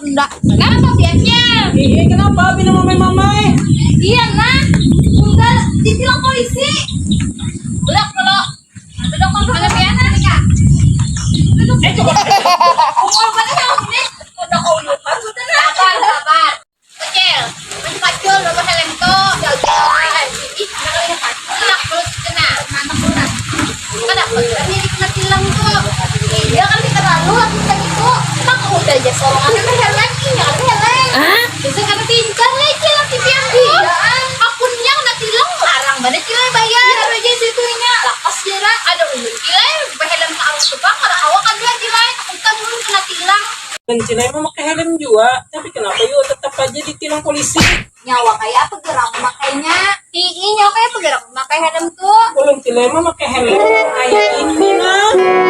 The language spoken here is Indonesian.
rendah. Kenapa biasanya? Kenapa binamamay-mamay? Iya nah, udah ditilang polisi. Udah kalau duduk mana biasa kak? Duduk. Umur mana kamu ini? Udah kau lupa sudah nah. Sabar. Kecil, masih pacul, lo helm to. Ih, kalau ini pacul lah, kalau kena anak orang. Kan apa? Ini kena tilang tuh. Iya kan kita lalu langsung tadi tuh. Kan udah aja sorongan helm ini, helm. Bisa karena pintar lagi lah TV aku. Akunnya kena tilang larang banget kira bayar aja situnya. Lapas jarang ada ulun kira helm ke arus depan karena awak kan dia kira aku kan dulu kena tilang. Dan Cina emang pakai helm juga, tapi kenapa yuk tetap aja ditilang polisi? Nyawa kayak apa gerak makainya? Nyawa kayak apa gerak makai helm tuh? Belum Cina emang pakai helm kayak ini nah.